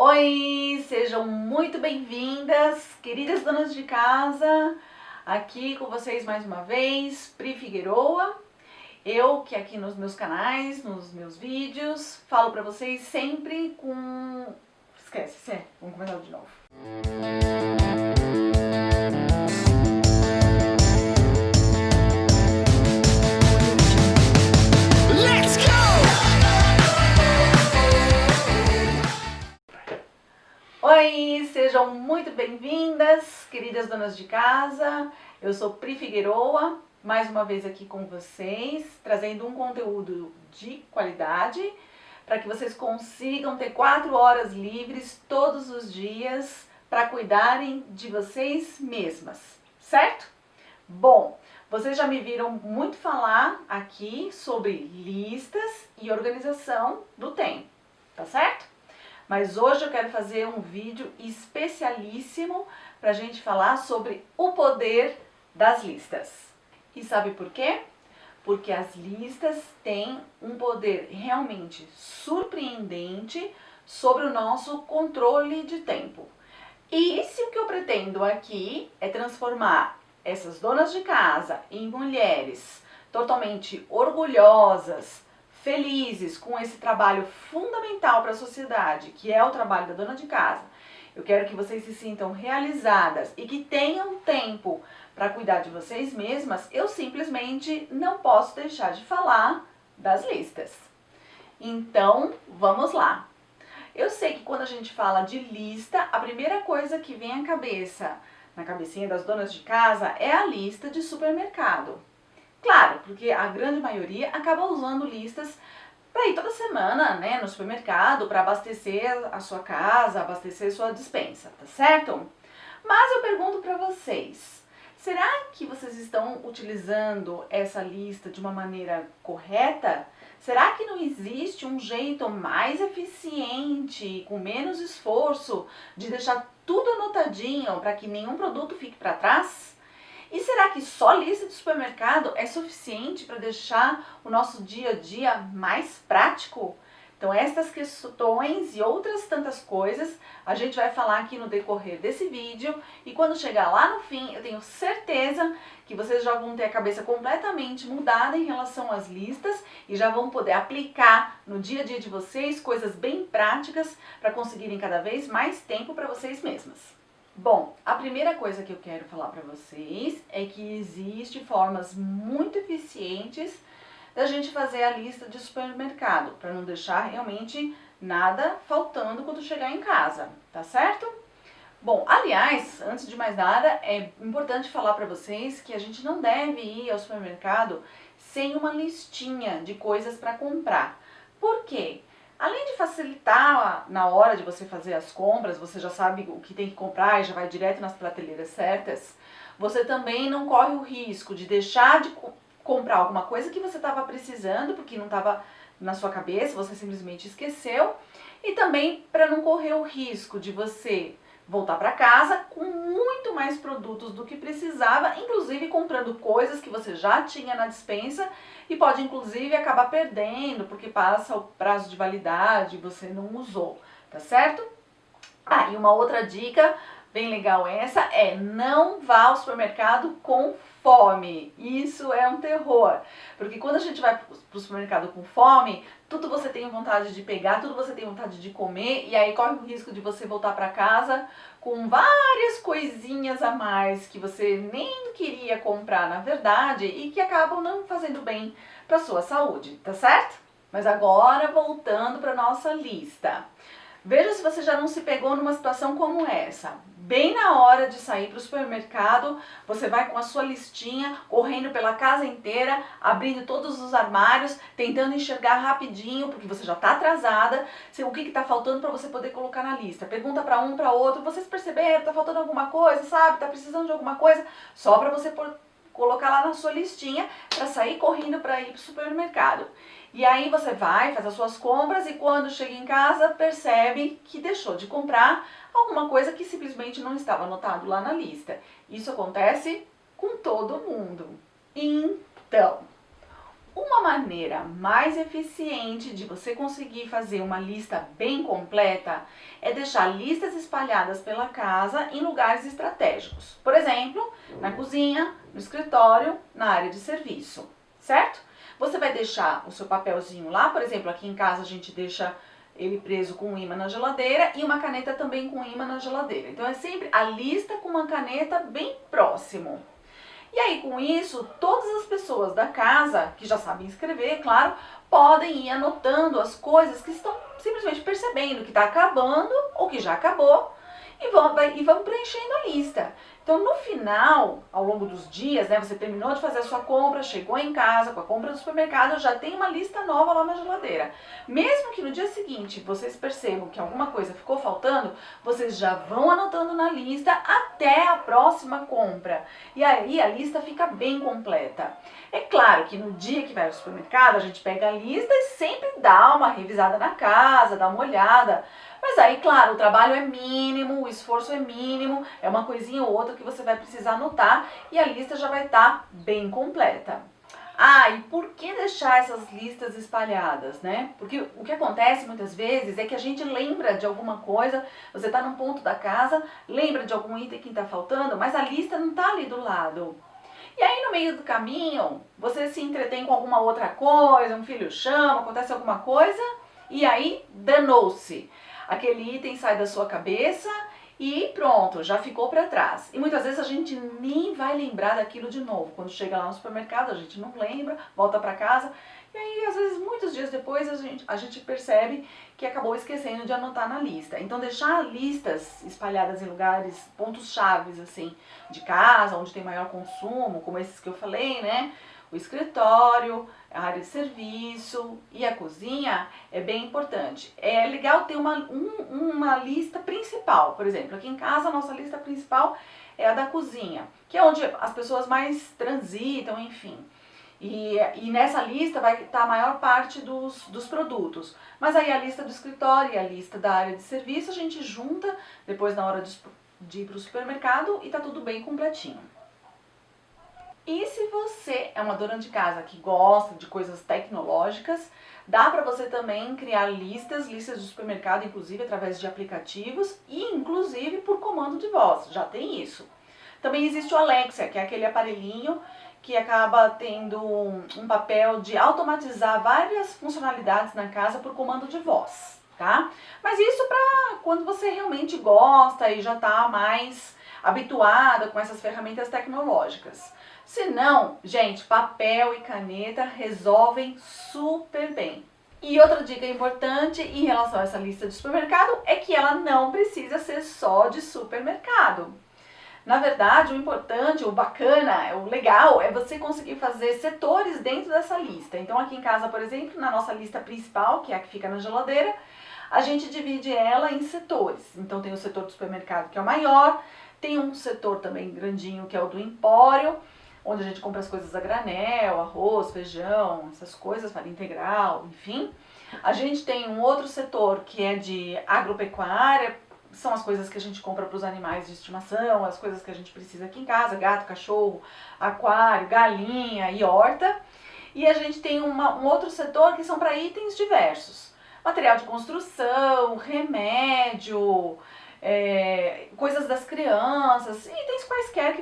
Oi, sejam muito bem-vindas, queridas donas de casa, aqui com vocês mais uma vez, Pri Figueroa. Eu que aqui nos meus canais, nos meus vídeos, falo pra vocês sempre com... Esquece, vamos começar de novo. Oi, sejam muito bem-vindas, queridas donas de casa. Eu sou Pri Figueroa, mais uma vez aqui com vocês, trazendo um conteúdo de qualidade para que vocês consigam ter 4 horas livres todos os dias para cuidarem de vocês mesmas, certo? Bom, vocês já me viram muito falar aqui sobre listas e organização do tempo, tá certo? Mas hoje eu quero fazer um vídeo especialíssimo para a gente falar sobre o poder das listas. E sabe por quê? Porque as listas têm um poder realmente surpreendente sobre o nosso controle de tempo. E se o que eu pretendo aqui é transformar essas donas de casa em mulheres totalmente orgulhosas, felizes com esse trabalho fundamental para a sociedade, que é o trabalho da dona de casa. Eu quero que vocês se sintam realizadas e que tenham tempo para cuidar de vocês mesmas. Eu simplesmente não posso deixar de falar das listas. Então, vamos lá. Eu sei que quando a gente fala de lista, a primeira coisa que vem à cabeça, na cabecinha das donas de casa, é a lista de supermercado. Claro, porque a grande maioria acaba usando listas para ir toda semana, né, no supermercado, para abastecer a sua casa, abastecer a sua despensa, tá certo? Mas eu pergunto para vocês, será que vocês estão utilizando essa lista de uma maneira correta? Será que não existe um jeito mais eficiente, com menos esforço, de deixar tudo anotadinho para que nenhum produto fique para trás? E será que só lista de supermercado é suficiente para deixar o nosso dia a dia mais prático? Então estas questões e outras tantas coisas a gente vai falar aqui no decorrer desse vídeo, e quando chegar lá no fim eu tenho certeza que vocês já vão ter a cabeça completamente mudada em relação às listas e já vão poder aplicar no dia a dia de vocês coisas bem práticas para conseguirem cada vez mais tempo para vocês mesmas. Bom, a primeira coisa que eu quero falar para vocês é que existem formas muito eficientes da gente fazer a lista de supermercado, para não deixar realmente nada faltando quando chegar em casa, tá certo? Bom, aliás, antes de mais nada, é importante falar para vocês que a gente não deve ir ao supermercado sem uma listinha de coisas para comprar. Por quê? Além de facilitar na hora de você fazer as compras, você já sabe o que tem que comprar e já vai direto nas prateleiras certas, você também não corre o risco de deixar de comprar alguma coisa que você estava precisando, porque não estava na sua cabeça, você simplesmente esqueceu, e também para não correr o risco de você voltar para casa com muito mais produtos do que precisava, inclusive comprando coisas que você já tinha na despensa e pode inclusive acabar perdendo porque passa o prazo de validade e você não usou, tá certo? Ah, e uma outra dica bem legal essa é: não vá ao supermercado com fome. Isso é um terror, porque quando a gente vai para o supermercado com fome, tudo você tem vontade de pegar, tudo você tem vontade de comer, e aí corre o risco de você voltar para casa com várias coisinhas a mais que você nem queria comprar na verdade e que acabam não fazendo bem para sua saúde, tá certo? Mas agora voltando para nossa lista. Veja se você já não se pegou numa situação como essa. Bem na hora de sair para o supermercado, você vai com a sua listinha, correndo pela casa inteira, abrindo todos os armários, tentando enxergar rapidinho, porque você já está atrasada, o que está faltando para você poder colocar na lista. Pergunta para um, para outro: vocês perceberam? Está faltando alguma coisa, sabe? Está precisando de alguma coisa? Só para você colocar lá na sua listinha para sair correndo para ir para o supermercado. E aí você vai, faz as suas compras e quando chega em casa percebe que deixou de comprar alguma coisa que simplesmente não estava anotado lá na lista. Isso acontece com todo mundo. Então, Uma maneira mais eficiente de você conseguir fazer uma lista bem completa é deixar listas espalhadas pela casa em lugares estratégicos. Por exemplo, na cozinha, no escritório, na área de serviço, certo? Você vai deixar o seu papelzinho lá, por exemplo, aqui em casa a gente deixa ele preso com um imã na geladeira e uma caneta também com imã na geladeira. Então é sempre a lista com uma caneta bem próximo. E aí, com isso, todas as pessoas da casa, que já sabem escrever, claro, podem ir anotando as coisas que estão simplesmente percebendo que está acabando ou que já acabou e vão preenchendo a lista. Então, no final, ao longo dos dias, né, você terminou de fazer a sua compra, chegou em casa com a compra do supermercado, já tem uma lista nova lá na geladeira. Mesmo que no dia seguinte vocês percebam que alguma coisa ficou faltando, vocês já vão anotando na lista até a próxima compra. E aí a lista fica bem completa. É claro que no dia que vai ao supermercado, a gente pega a lista e sempre dá uma revisada na casa, dá uma olhada. Mas aí, claro, o trabalho é mínimo, o esforço é mínimo, é uma coisinha ou outra que você vai precisar anotar e a lista já vai estar bem completa. Ah, e por que deixar essas listas espalhadas, né? Porque o que acontece muitas vezes é que a gente lembra de alguma coisa, você está num ponto da casa, lembra de algum item que está faltando, mas a lista não está ali do lado. E aí no meio do caminho, você se entretém com alguma outra coisa, um filho chama, acontece alguma coisa, e aí danou-se. Aquele item sai da sua cabeça e pronto, já ficou para trás. E muitas vezes a gente nem vai lembrar daquilo de novo. Quando chega lá no supermercado, a gente não lembra, volta para casa. E aí, às vezes, muitos dias depois, a gente percebe que acabou esquecendo de anotar na lista. Então, deixar listas espalhadas em lugares, pontos chaves, assim, de casa, onde tem maior consumo, como esses que eu falei, né? O escritório, a área de serviço e a cozinha é bem importante. É legal ter uma lista principal. Por exemplo, aqui em casa a nossa lista principal é a da cozinha, que é onde as pessoas mais transitam, enfim. E nessa lista vai estar a maior parte dos produtos. Mas aí a lista do escritório e a lista da área de serviço a gente junta depois na hora de ir para o supermercado e tá tudo bem completinho. E se você é uma dona de casa que gosta de coisas tecnológicas, dá para você também criar listas do supermercado, inclusive através de aplicativos e inclusive por comando de voz, já tem isso. Também existe o Alexa, que é aquele aparelhinho que acaba tendo um papel de automatizar várias funcionalidades na casa por comando de voz, tá? Mas isso para quando você realmente gosta e já está mais habituada com essas ferramentas tecnológicas. Se não, gente, papel e caneta resolvem super bem. E outra dica importante em relação a essa lista de supermercado é que ela não precisa ser só de supermercado. Na verdade, o importante, o bacana, o legal é você conseguir fazer setores dentro dessa lista. Então aqui em casa, por exemplo, na nossa lista principal, que é a que fica na geladeira, a gente divide ela em setores. Então tem o setor do supermercado, que é o maior, tem um setor também grandinho, que é o do empório, onde a gente compra as coisas a granel, arroz, feijão, essas coisas, farinha integral, enfim. A gente tem um outro setor que é de agropecuária, são as coisas que a gente compra para os animais de estimação, as coisas que a gente precisa aqui em casa, gato, cachorro, aquário, galinha e horta. E a gente tem um outro setor que são para itens diversos. Material de construção, remédio, coisas das crianças, itens quaisquer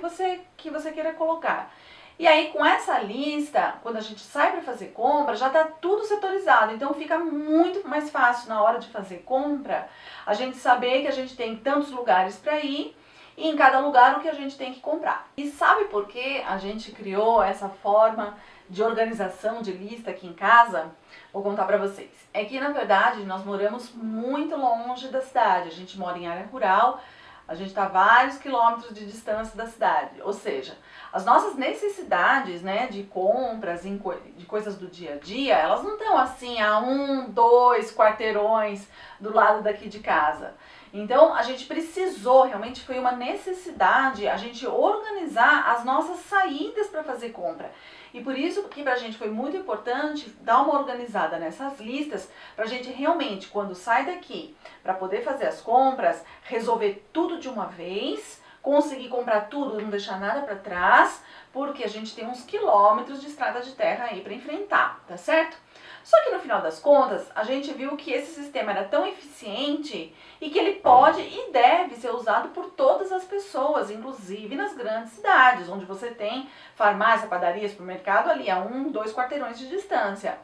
que você queira colocar. E aí com essa lista, quando a gente sai para fazer compra, já está tudo setorizado, então fica muito mais fácil na hora de fazer compra, a gente saber que a gente tem tantos lugares para ir e em cada lugar o que a gente tem que comprar. E sabe por que a gente criou essa forma de organização de lista aqui em casa? Vou contar para vocês. É que na verdade nós moramos muito longe da cidade, a gente mora em área rural, a gente está a vários quilômetros de distância da cidade, ou seja, as nossas necessidades, né, de compras, de coisas do dia a dia, elas não estão assim a 1, 2 quarteirões do lado daqui de casa. Então a gente precisou, realmente foi uma necessidade a gente organizar as nossas saídas para fazer compra. E por isso que pra gente foi muito importante dar uma organizada nessas listas, pra gente realmente, quando sai daqui, para poder fazer as compras, resolver tudo de uma vez, conseguir comprar tudo, não deixar nada para trás, porque a gente tem uns quilômetros de estrada de terra aí para enfrentar, tá certo? Só que no final das contas, a gente viu que esse sistema era tão eficiente e que ele pode e deve ser usado por todas as pessoas, inclusive nas grandes cidades, onde você tem farmácia, padaria, supermercado ali a 1, 2 quarteirões de distância.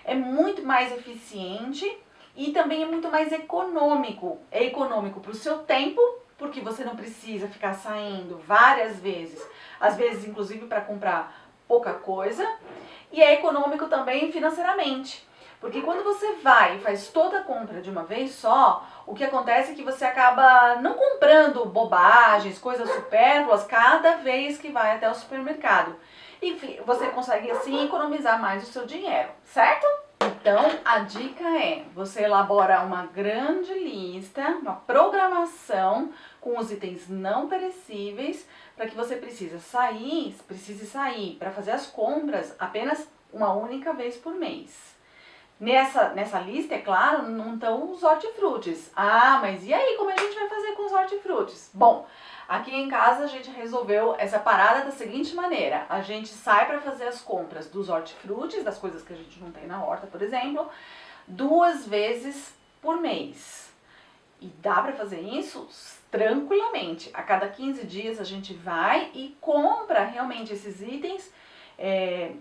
É muito mais eficiente e também é muito mais econômico. É econômico para o seu tempo, porque você não precisa ficar saindo várias vezes, às vezes inclusive para comprar pouca coisa, e é econômico também financeiramente, porque quando você vai e faz toda a compra de uma vez só, o que acontece é que você acaba não comprando bobagens, coisas supérfluas cada vez que vai até o supermercado. E você consegue assim economizar mais o seu dinheiro, certo? Então, a dica é, você elabora uma grande lista, uma programação com os itens não perecíveis, para que você precise sair para fazer as compras apenas uma única vez por mês. Nessa lista, é claro, não estão os hortifrutis. Ah, mas e aí, como a gente vai fazer com os hortifrutis? Bom, aqui em casa a gente resolveu essa parada da seguinte maneira. A gente sai para fazer as compras dos hortifrutis, das coisas que a gente não tem na horta, por exemplo, 2 vezes por mês. E dá para fazer isso tranquilamente. A cada 15 dias a gente vai e compra realmente esses itens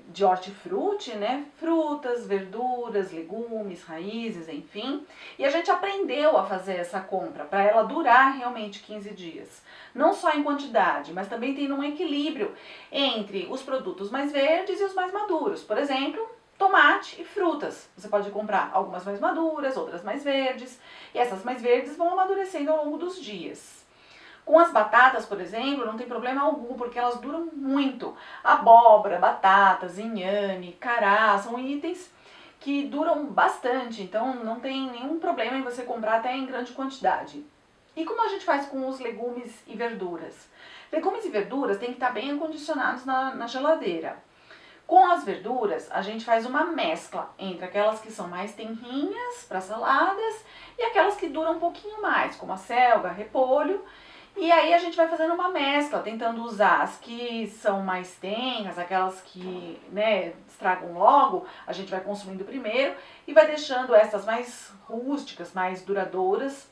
de hortifruti, né? Frutas, verduras, legumes, raízes, enfim. E a gente aprendeu a fazer essa compra para ela durar realmente 15 dias. Não só em quantidade, mas também tem um equilíbrio entre os produtos mais verdes e os mais maduros. Por exemplo, tomate e frutas. Você pode comprar algumas mais maduras, outras mais verdes, e essas mais verdes vão amadurecendo ao longo dos dias. Com as batatas, por exemplo, não tem problema algum, porque elas duram muito. Abóbora, batatas, inhame, cará, são itens que duram bastante, então não tem nenhum problema em você comprar até em grande quantidade. E como a gente faz com os legumes e verduras? Legumes e verduras têm que estar bem acondicionados na geladeira. Com as verduras, a gente faz uma mescla entre aquelas que são mais tenrinhas para saladas e aquelas que duram um pouquinho mais, como a selga, repolho. E aí a gente vai fazendo uma mescla, tentando usar as que são mais tenras, aquelas que, né, estragam logo, a gente vai consumindo primeiro e vai deixando essas mais rústicas, mais duradouras,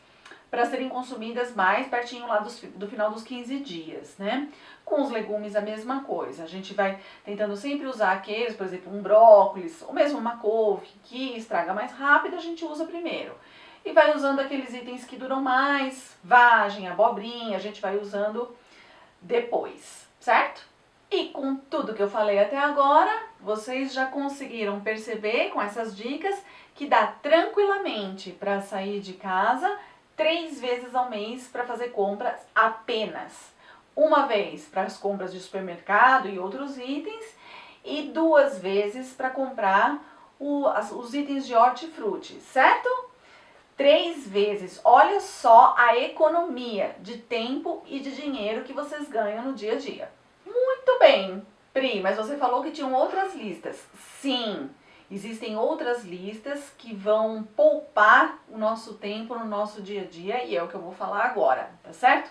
para serem consumidas mais pertinho lá do final dos 15 dias, né? Com os legumes a mesma coisa, a gente vai tentando sempre usar aqueles, por exemplo, um brócolis, ou mesmo uma couve, que estraga mais rápido, a gente usa primeiro. E vai usando aqueles itens que duram mais, vagem, abobrinha, a gente vai usando depois, certo? E com tudo que eu falei até agora, vocês já conseguiram perceber com essas dicas que dá tranquilamente para sair de casa 3 vezes ao mês para fazer compras apenas. Uma vez para as compras de supermercado e outros itens e 2 vezes para comprar os itens de hortifruti, certo? 3 vezes. Olha só a economia de tempo e de dinheiro que vocês ganham no dia a dia. Muito bem, Pri, mas você falou que tinham outras listas. Sim, existem outras listas que vão poupar o nosso tempo no nosso dia a dia e é o que eu vou falar agora, tá certo?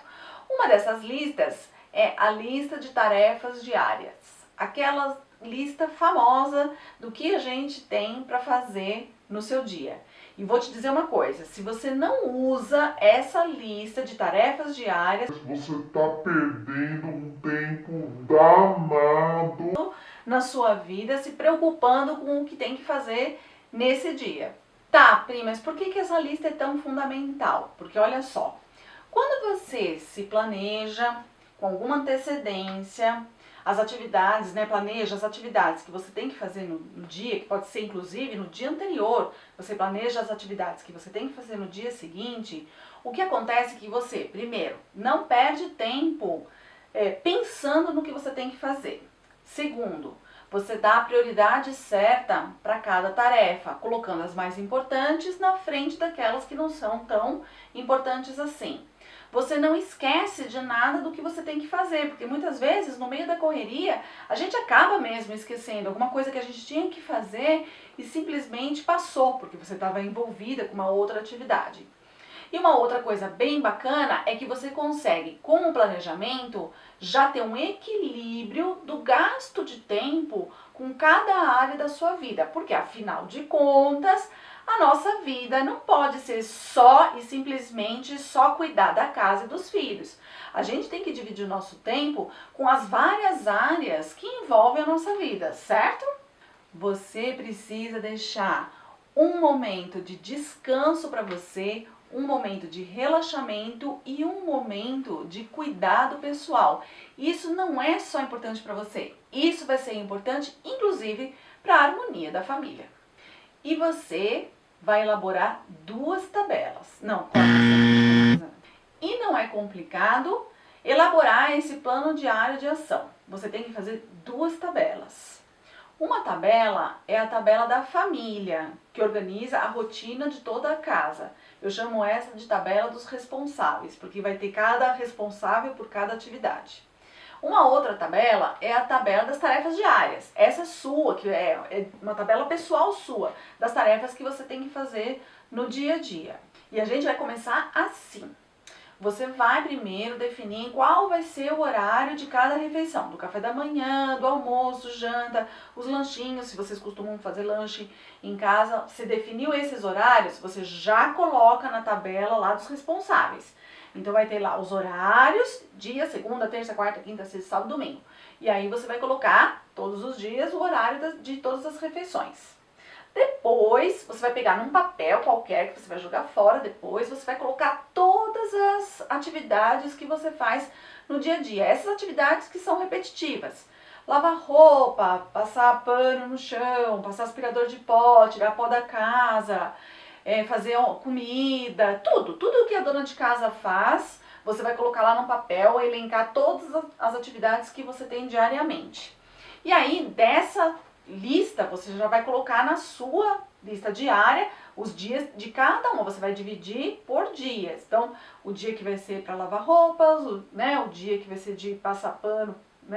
Uma dessas listas é a lista de tarefas diárias. Aquela lista famosa do que a gente tem para fazer no seu dia. E vou te dizer uma coisa, se você não usa essa lista de tarefas diárias, você está perdendo um tempo danado na sua vida, se preocupando com o que tem que fazer nesse dia. Tá, Pri, mas por que essa lista é tão fundamental? Porque olha só, quando você se planeja com alguma antecedência, as atividades, né, planeja as atividades que você tem que fazer no dia, que pode ser inclusive no dia anterior, você planeja as atividades que você tem que fazer no dia seguinte, o que acontece é que você, primeiro, não perde tempo pensando no que você tem que fazer. Segundo, você dá a prioridade certa para cada tarefa, colocando as mais importantes na frente daquelas que não são tão importantes assim. Você não esquece de nada do que você tem que fazer, porque muitas vezes no meio da correria a gente acaba mesmo esquecendo alguma coisa que a gente tinha que fazer e simplesmente passou, porque você estava envolvida com uma outra atividade. E uma outra coisa bem bacana é que você consegue, com o planejamento, já ter um equilíbrio do gasto de tempo com cada área da sua vida, porque afinal de contas, a nossa vida não pode ser só e simplesmente só cuidar da casa e dos filhos. A gente tem que dividir o nosso tempo com as várias áreas que envolvem a nossa vida, certo? Você precisa deixar um momento de descanso para você, um momento de relaxamento e um momento de cuidado pessoal. Isso não é só importante para você, isso vai ser importante inclusive para a harmonia da família. E você vai elaborar 2 tabelas. Não, e não é complicado elaborar esse plano diário de ação. Você tem que fazer 2 tabelas. Uma tabela é a tabela da família, que organiza a rotina de toda a casa. Eu chamo essa de tabela dos responsáveis, porque vai ter cada responsável por cada atividade. Uma outra tabela é a tabela das tarefas diárias. Essa é sua, que é uma tabela pessoal sua, das tarefas que você tem que fazer no dia a dia. E a gente vai começar assim. Você vai primeiro definir qual vai ser o horário de cada refeição, do café da manhã, do almoço, janta, os lanchinhos, se vocês costumam fazer lanche em casa. Se definiu esses horários, você já coloca na tabela lá dos responsáveis. Então vai ter lá os horários, dia, segunda, terça, quarta, quinta, sexta, sábado, domingo. E aí você vai colocar todos os dias o horário de todas as refeições. Depois, você vai pegar num papel qualquer que você vai jogar fora, depois você vai colocar todas as atividades que você faz no dia a dia. Essas atividades que são repetitivas. Lavar roupa, passar pano no chão, passar aspirador de pó, tirar pó da casa, fazer comida, tudo que a dona de casa faz, você vai colocar lá no papel, elencar todas as atividades que você tem diariamente. E aí, dessa lista, você já vai colocar na sua lista diária os dias de cada uma. Você vai dividir por dias. Então, o dia que vai ser para lavar roupas, o dia que vai ser de passar pano,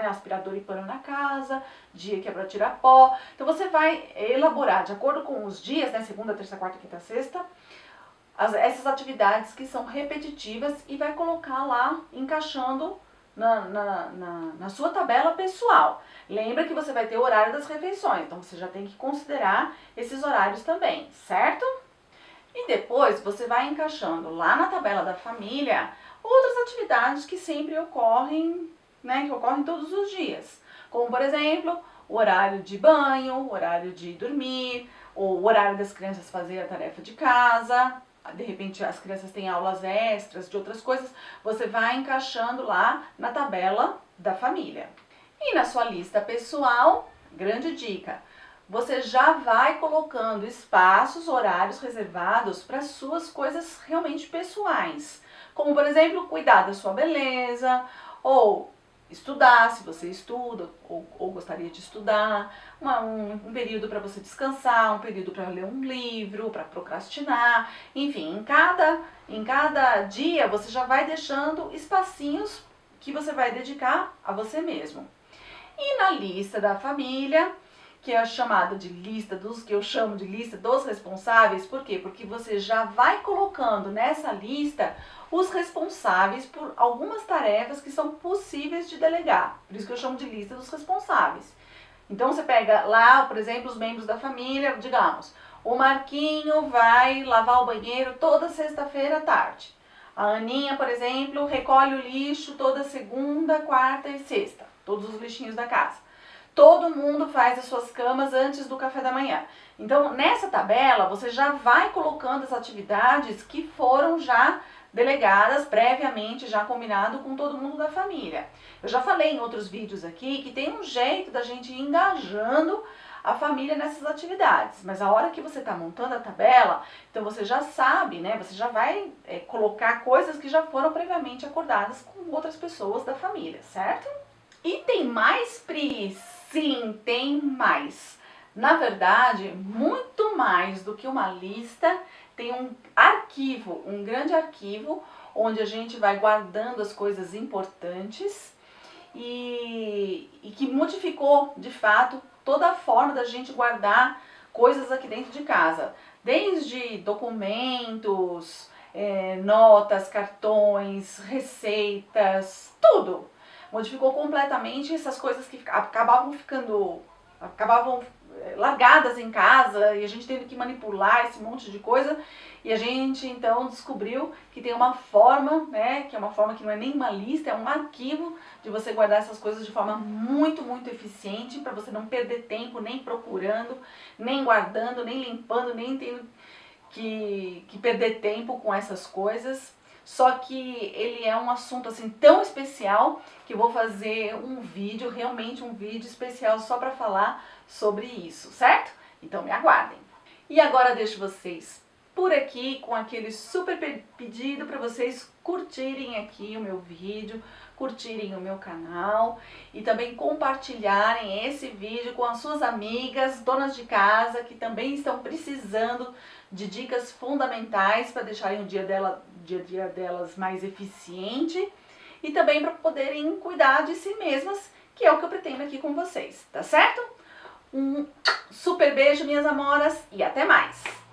aspirador e pano na casa, dia que é para tirar pó. Então, você vai elaborar, de acordo com os dias, segunda, terça, quarta, quinta, sexta, essas atividades que são repetitivas e vai colocar lá, encaixando na sua tabela pessoal. Lembra que você vai ter o horário das refeições, então você já tem que considerar esses horários também, certo? E depois você vai encaixando lá na tabela da família outras atividades que sempre ocorrem, que ocorrem todos os dias. Como, por exemplo, o horário de banho, o horário de dormir, o horário das crianças fazer a tarefa de casa. De repente as crianças têm aulas extras de outras coisas, você vai encaixando lá na tabela da família. E na sua lista pessoal, grande dica, você já vai colocando espaços, horários reservados para suas coisas realmente pessoais. Como, por exemplo, cuidar da sua beleza, ou estudar, se você estuda ou gostaria de estudar, um período para você descansar, um período para ler um livro, para procrastinar, enfim, em cada dia você já vai deixando espacinhos que você vai dedicar a você mesmo. E na lista da família, que é chamada de que eu chamo de lista dos responsáveis, por quê? Porque você já vai colocando nessa lista os responsáveis por algumas tarefas que são possíveis de delegar. Por isso que eu chamo de lista dos responsáveis. Então você pega lá, por exemplo, os membros da família, digamos, o Marquinho vai lavar o banheiro toda sexta-feira à tarde. A Aninha, por exemplo, recolhe o lixo toda segunda, quarta e sexta, todos os lixinhos da casa. Todo mundo faz as suas camas antes do café da manhã. Então, nessa tabela, você já vai colocando as atividades que foram já delegadas previamente, já combinado com todo mundo da família. Eu já falei em outros vídeos aqui que tem um jeito da gente ir engajando a família nessas atividades. Mas a hora que você está montando a tabela, então você já sabe, Você já vai colocar coisas que já foram previamente acordadas com outras pessoas da família, certo? E tem mais, Pri? Sim, tem mais. Na verdade, muito mais do que uma lista, tem um arquivo, um grande arquivo, onde a gente vai guardando as coisas importantes e que modificou, de fato, toda a forma da gente guardar coisas aqui dentro de casa. Desde documentos, notas, cartões, receitas, tudo. Modificou completamente essas coisas que acabavam largadas em casa e a gente teve que manipular esse monte de coisa. E a gente então descobriu que tem uma forma, né, que é uma forma que não é nem uma lista, é um arquivo de você guardar essas coisas de forma muito, muito eficiente, para você não perder tempo nem procurando, nem guardando, nem limpando, nem tendo que perder tempo com essas coisas. Só que ele é um assunto assim tão especial que eu vou fazer um vídeo, realmente um vídeo especial só para falar sobre isso, certo? Então me aguardem. E agora deixo vocês por aqui com aquele super pedido para vocês curtirem aqui o meu vídeo, curtirem o meu canal e também compartilharem esse vídeo com as suas amigas, donas de casa, que também estão precisando de dicas fundamentais para deixarem o dia a dia delas mais eficiente e também para poderem cuidar de si mesmas, que é o que eu pretendo aqui com vocês, tá certo? Um super beijo, minhas amoras, e até mais!